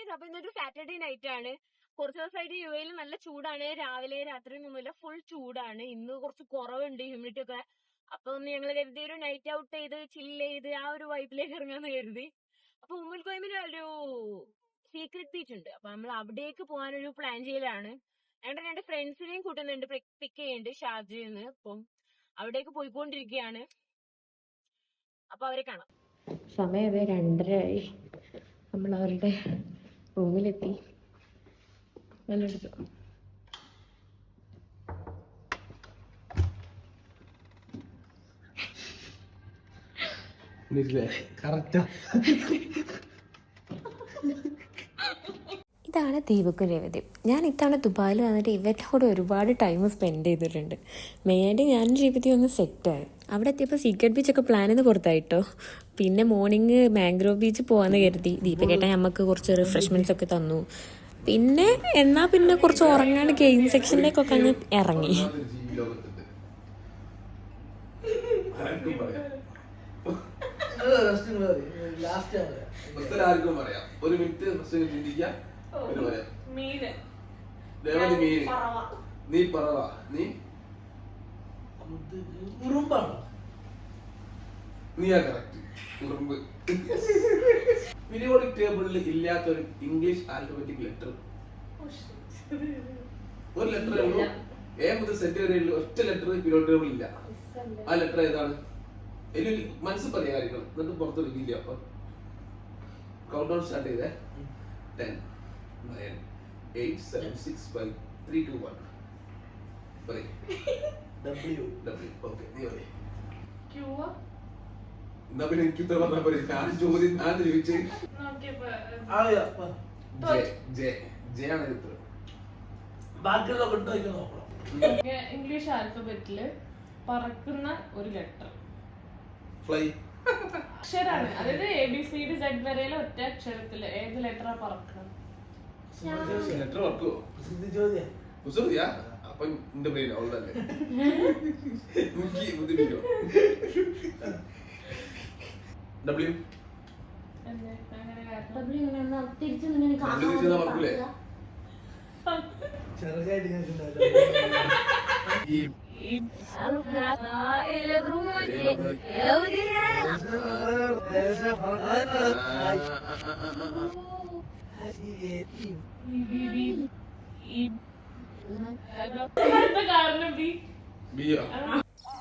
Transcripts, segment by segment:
Guys, അപ്പൊ ഇന്നൊരു Saturday night ആണ്. കുറച്ച് ദിവസമായിട്ട് യു എയിൽ നല്ല ചൂടാണ്. രാവിലെ രാത്രിയൊന്നുമില്ല, ഫുൾ ചൂടാണ്. ഇന്ന് കുറച്ച് കുറവുണ്ട് ഹ്യൂമിഡിറ്റി ഒക്കെ. അപ്പൊ ഒന്ന് ഞങ്ങൾ കരുതി ഒരു നൈറ്റ് ഔട്ട് ചെയ്ത് ചില്ല് ചെയ്ത് ആ ഒരു വൈബിലേക്ക് ഇറങ്ങാന്ന് കരുതി. അപ്പൊ ഉമ്മുൽ ഖുവൈമിൽ ഒരു സീക്രട്ട് ബീച്ച് ഉണ്ട്. അപ്പൊ നമ്മൾ അവിടേക്ക് പോകാനൊരു പ്ലാൻ ചെയ്യലാണ്. ഞങ്ങളുടെ രണ്ട് ഫ്രണ്ട്സിനെയും കൂട്ടുന്നുണ്ട്, പിക്ക് ചെയ്യുന്നുണ്ട് ഷാർജയിൽ നിന്ന്. അപ്പം അവിടേക്ക് പോയിക്കൊണ്ടിരിക്കുകയാണ്. അപ്പൊ അവരെ കാണാം. സമയം 2:30 നമ്മൾ അവരുടെ റൂമിലെത്തി. നല്ലെടുത്തു. ഇതാണ് ദീപക്കും രേവതിയും. ഞാൻ ഇത്തവണ ദുബായിൽ വന്നിട്ട് ഇവരോട് ഒരുപാട് ടൈം സ്പെൻഡ് ചെയ്തിട്ടുണ്ട്. മെയിനായിട്ട് ഞാനും രേവതിയും ഒന്ന് സെറ്റായി. അവിടെ എത്തിയപ്പോൾ സീക്രട്ട് ബീച്ചൊക്കെ പ്ലാൻ ചെയ്ത് പുറത്തായിട്ടോ. പിന്നെ മോർണിംഗ് മാംഗ്രോവ് ബീച്ച് പോകാമെന്ന് കരുതി. ദീപക്കേട്ടൻ നമുക്ക് കുറച്ച് റിഫ്രഷ്മെൻറ്റ്സ് ഒക്കെ തന്നു. പിന്നെ പിന്നെ കുറച്ച് ഉറങ്ങാണ്ട് ഗെയിം സെക്ഷനിലേക്കൊക്കെ അങ്ങ് ഇറങ്ങി. ഒരു മിനിറ്റ് ചിന്തിക്കാം. നീ പറവ, നീ ഉറുമ്പാണോ? നീയാ കറക്റ്റ്, ഉറുമ്പ്. പീരിയോഡിക് ടേബിളിൽ ഇല്ലാത്തൊരു ഇംഗ്ലീഷ് ആൽഫബറ്റിക് ലെറ്റർ. ഒരു ലെറ്റർ ഉള്ളൂ. എ മുതൽ സെറ്റ് വരെയുള്ള ഒറ്റ ലെറ്റർ പീരിയോഡിക് ടേബിൾ ഇല്ല. ആ ലെറ്റർ ഏതാണ്? മനസ്സിൽ പറയാ കാര്യങ്ങൾ, എന്നിട്ട് പുറത്ത് വെക്കില്ല. അപ്പൊ കൗണ്ട് ഡൗൺ സ്റ്റാർട്ട് ചെയ്തേ. 10, 9, 8, 7, 6, 5, 3, 2, 1. പറയ്. W. ഓക്കെ, നീ പറയ്. എന്നാ പിന്നെ എനിക്ക് ഉത്തരം പറഞ്ഞാൽ പറയും. ഞാൻ ചോദ്യം ഞാൻ ചോദിച്ച് ജെ ആണ് ഉത്തരം. ബാക്കിയുള്ളതൊക്കെ നോക്കണം. ഇംഗ്ലീഷ് ആൽഫബറ്റില് പറക്കുന്ന ഒരു ലെറ്റർ ഫ്ലൈ അക്ഷരാണ്. അതായത് ABCD Z വരെയുള്ള ഒറ്റ അക്ഷരത്തില് ഏത് ലെറ്ററാ പറക്കണം? ലെറ്റർ പറക്കുവോ? കുസൃതിയാ? അപ്പൊ എന്റെ ബ്രെയിൻ അവളല്ലേ ബുദ്ധിമുട്ടോ. ഡബ്ല്യു പറക്കൂലേ?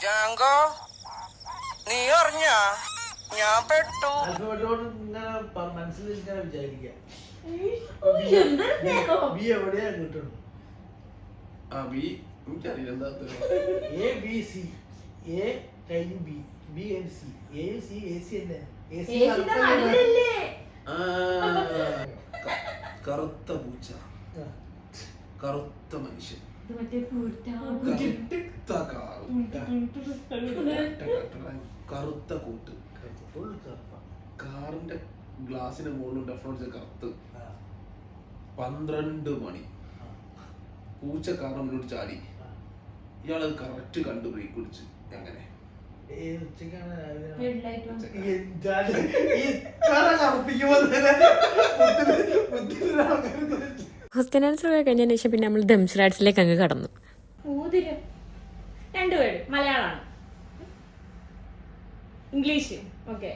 ജാങ്കോ, നീ അറിഞ്ഞ ഞാൻ പെട്ടു. മനസ്സിലിങ്ങനെ വിചാരിക്കാം ബി എവിടെയാ കിട്ടണം. എനിക്കറിയില്ല എന്താ. ABC, A കഴിഞ്ഞ് B, B and C, A C, AC അല്ലേ? കറുത്ത പൂച്ച, കറുത്ത മനുഷ്യൻ, കറുത്ത കൂട്ട്, കാറിന്റെ ഗ്ലാസിന് മുകളിൽ ഡെഫറൻസ് കറുത്ത്, 12 മണി, പൂച്ച കാറിന് മുന്നോട്ട് ചാടി. ഇയാളത് കറക്റ്റ് കണ്ടു ബ്രേക്ക് പിടിച്ച്. എങ്ങനെ? ക്വസ്റ്റ്യൻ ആൻസർ കഴിഞ്ഞതിന് ശേഷം പിന്നെ നമ്മൾ ദംസ്രാഡ്സിലേക്ക് അങ്ങ് കടന്നു. രണ്ടുപേര് മലയാളമാണ്, English. Okay.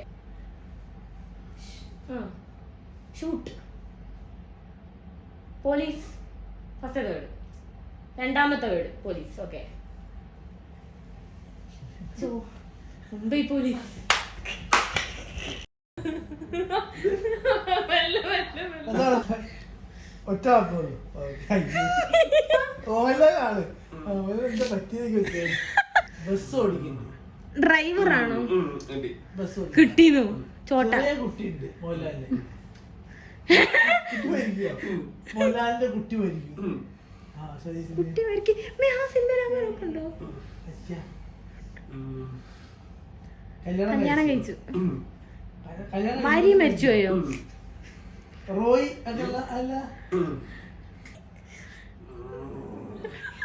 Shoot, police. First word, രണ്ടാമത്തെ word police. Okay. Mumbai police. ഒറ്റ ബസ് ഓടിക്കുന്നു. ഡ്രൈവറാണോ? ബസ് കിട്ടിയോ? ചോട്ട കുട്ടിയുണ്ട് മോഹൻലാലിന്റെ. മോഹൻലാലിന്റെ കുട്ടി മരിക്കും. കുട്ടി മരിക്കും. ഉണ്ടോ? കല്യാണം കഴിച്ചു. ഭാര്യ മരിച്ചു പോയോ? റോയ് അല്ല,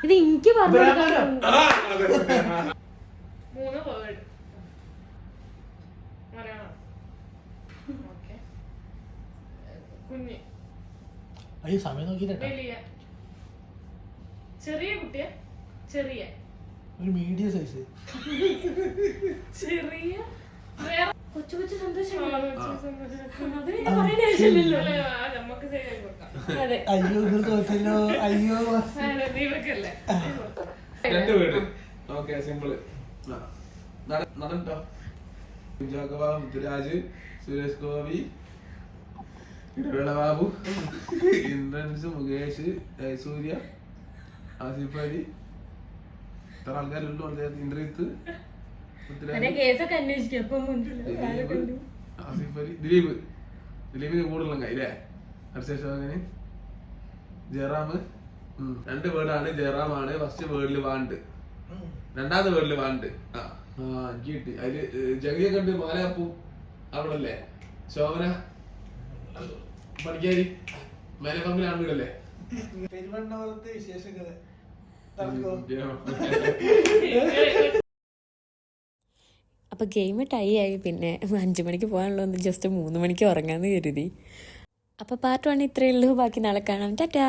ഇത് എനിക്ക് പറഞ്ഞു. 3 വേർഡ് മലയാളം. ഓക്കെ. കുഞ്ഞ്, അയ്യോ സമയം നോക്കിട്ടാ വലിയ ചെറിയ കുട്ടിയാ ചെറിയ ഒരു മീഡിയം സൈസ്. ചെറിയ വേറെ കൊച്ചു കൊച്ചു സന്തോഷം നമുക്ക് ശരിയായി കൊടുക്കാം. അതെ. അയ്യോ നിങ്ങൾ തോറ്റല്ലോ. അയ്യോ ദീപക്കല്ലേ രണ്ട് വീട്. Okay simple. നടട്ടോ ജോഗബാബു, മുത്തുരാജ്, സുരേഷ് ഗോപി, ഇടവേള ബാബു, ഇന്ദ്രൻസ്, മുകേഷ്, ജയസൂര്യ, ആസിഫ് അലി, ഇത്ര ആൾക്കാരുള്ളൂ. ഇന്ദ്രിത്ത്, കേസൊക്കെ അന്വേഷിക്കും. ദിലീപ്, ആസിഫ് അലി, ദിലീപിന് കൂടുതലുള്ള കൈല്ലേ. ഹർഷേഷോകന്, ജയറാം. രണ്ട് വേർഡാണ്. ജയറാമാണ് ഫസ്റ്റ് വേർഡില് വാണ്ട്, രണ്ടാമത്തെ വേർഡില് വാണ്ട്. എനിക്ക് കിട്ടി. അതില് ജഗിയെ കണ്ട് മാലാപ്പൂ അവിടല്ലേ, ശോഭന പണിക്കാരി മേലപ്പമ്പിൽ ആണുങ്ങളല്ലേ. പെരുവണ്ണപുരത്തെ വിശേഷങ്ങൾ. അപ്പോൾ ഗെയിം ടൈ ആയി. പിന്നെ 5 മണിക്ക് പോകാനുള്ളതൊന്ന് ജസ്റ്റ് 3 മണിക്ക് ഉറങ്ങാമെന്ന് കരുതി. അപ്പോൾ പാർട്ട് 1 ഇത്രയേ ഉള്ളൂ. ബാക്കി നാളെ കാണാം. ടാറ്റാ.